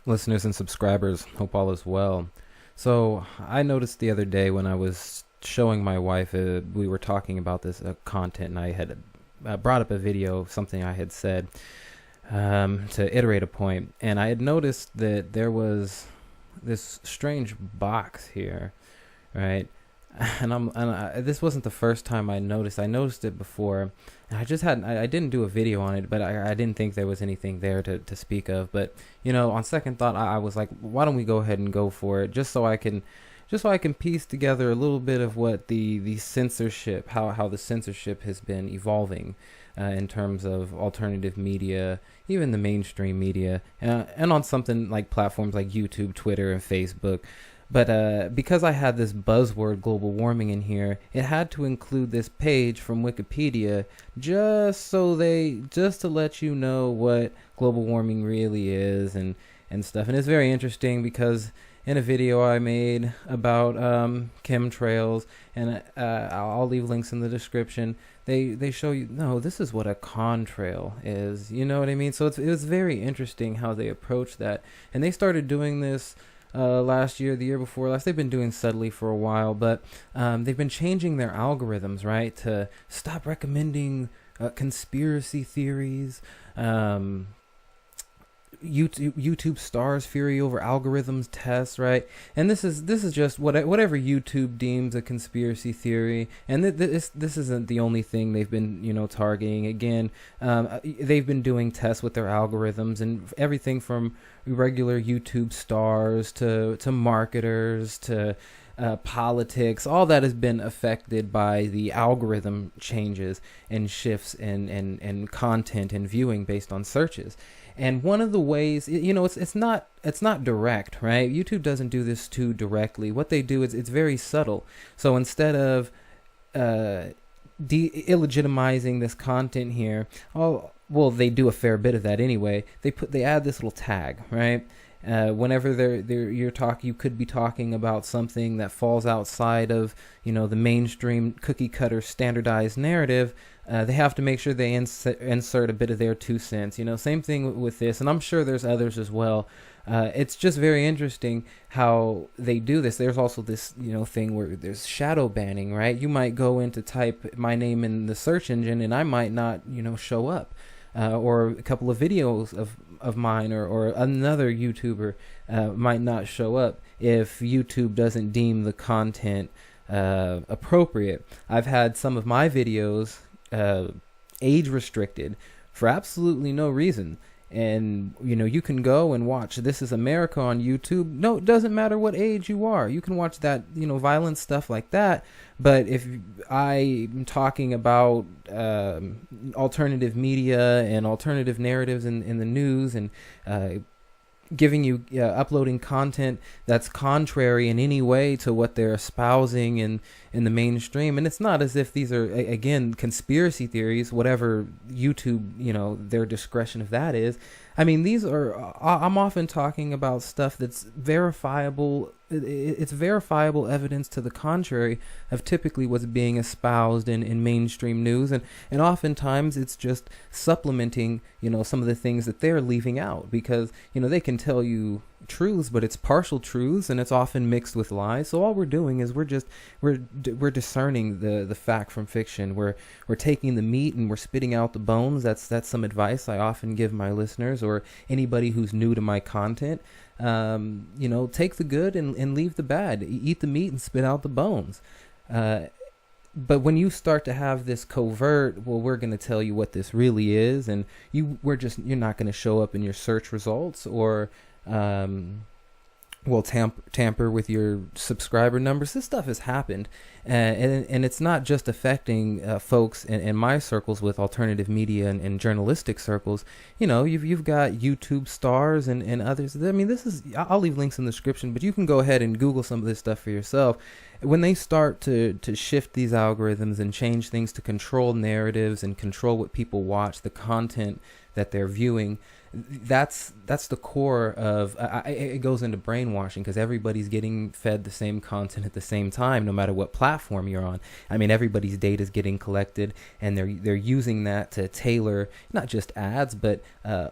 listeners and subscribers. Hope all is well. So I noticed the other day when I was showing my wife, we were talking about this content, and I had brought up a video of something I had said to iterate a point, and I had noticed that there was this strange box here, right? This wasn't the first time I noticed. I noticed it before, and I just hadn't. I didn't do a video on it, but I didn't think there was anything there to speak of. But on second thought, I was like, why don't we go ahead and go for it, just so I can piece together a little bit of what the censorship, how the censorship has been evolving in terms of alternative media, even the mainstream media, and on something like platforms like YouTube, Twitter, and Facebook. But because I had this buzzword global warming in here, it had to include this page from Wikipedia just to let you know what global warming really is and stuff. And it's very interesting because in a video I made about chemtrails, and I'll leave links in the description, they show you, no, this is what a contrail is. You know what I mean? So it was very interesting how they approach that. And they started doing this last year, the year before last. They've been doing subtly for a while, but they've been changing their algorithms, right, to stop recommending conspiracy theories, YouTube stars fury over algorithms tests, right? And this is just whatever YouTube deems a conspiracy theory. And this isn't the only thing they've been targeting. Again, they've been doing tests with their algorithms, and everything from regular YouTube stars to marketers to politics. All that has been affected by the algorithm changes and shifts and content and viewing based on searches. And one of the ways, it's not direct, right? YouTube doesn't do this too directly. What they do is it's very subtle. So instead of illegitimizing this content here, they do a fair bit of that anyway. They add this little tag, right? Whenever you could be talking about something that falls outside of the mainstream cookie cutter standardized narrative. They have to make sure they insert a bit of their 2 cents. Same thing with this, and I'm sure there's others as well. It's just very interesting how they do this. There's also this thing where there's shadow banning, right? You might go in to type my name in the search engine, and I might not show up. Or a couple of videos of mine or another YouTuber might not show up if YouTube doesn't deem the content appropriate. I've had some of my videos age restricted for absolutely no reason. And you can go and watch This Is America on YouTube. No, it doesn't matter what age you are. You can watch that, violent stuff like that. But if I'm talking about alternative media and alternative narratives in the news, and giving you uploading content that's contrary in any way to what they're espousing in the mainstream, and it's not as if these are again conspiracy theories, whatever YouTube their discretion of that is. I mean, these are I'm often talking about stuff that's verifiable. It's verifiable evidence to the contrary of typically what's being espoused in mainstream news, and oftentimes it's just supplementing some of the things that they're leaving out, because they can tell you truths, but it's partial truths, and it's often mixed with lies. So all we're doing is we're discerning the fact from fiction. We're taking the meat and we're spitting out the bones. That's some advice I often give my listeners or anybody who's new to my content. Take the good and leave the bad. Eat the meat and spit out the bones. But when you start to have this covert, well, we're going to tell you what this really is, and you're not going to show up in your search results, or tamper with your subscriber numbers. This stuff has happened, and it's not just affecting folks in my circles with alternative media and journalistic circles. You've got YouTube stars and others. I mean, I'll leave links in the description, but you can go ahead and Google some of this stuff for yourself. When they start to shift these algorithms and change things to control narratives and control what people watch, the content that they're viewing, that's the core of it goes into brainwashing, because everybody's getting fed the same content at the same time, no matter what platform you're on. I mean, everybody's data is getting collected, and they're using that to tailor not just ads, but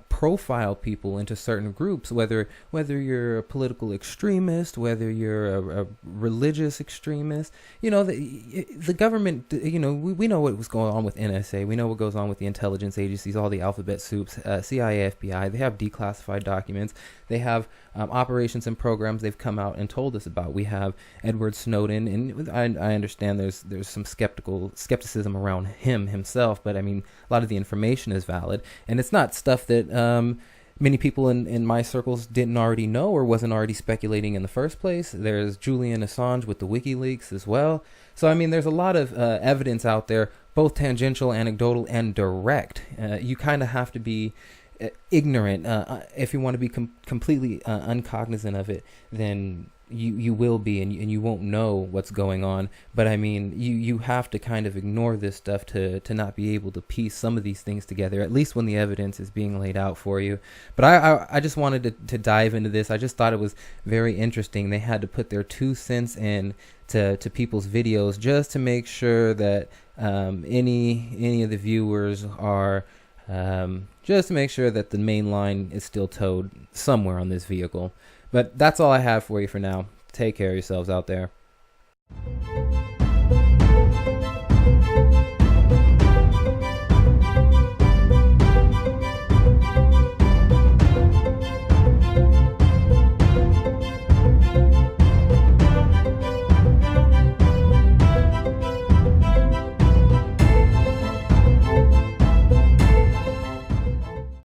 profile people into certain groups, whether you're a political extremist, whether you're a religious extremist. The government, we know what was going on with NSA. We know what goes on with the intelligence agencies, all the alphabet soups, CIA, FBI. They have declassified documents. They have operations and programs they've come out and told us about. We have Edward Snowden, and I understand there's some skepticism around himself, but I mean, a lot of the information is valid, and it's not stuff that many people in my circles didn't already know or wasn't already speculating in the first place. There's Julian Assange with the WikiLeaks as well. So, I mean, there's a lot of evidence out there, both tangential, anecdotal, and direct. You kind of have to be ignorant. If you want to be completely uncognizant of it, then you will be, and you won't know what's going on. But I mean, you have to kind of ignore this stuff to not be able to piece some of these things together, at least when the evidence is being laid out for you. But I just wanted to dive into this. I just thought it was very interesting. They had to put their 2 cents in to people's videos just to make sure that any of the viewers are just to make sure that the main line is still towed somewhere on this vehicle. But that's all I have for you for now. Take care of yourselves out there.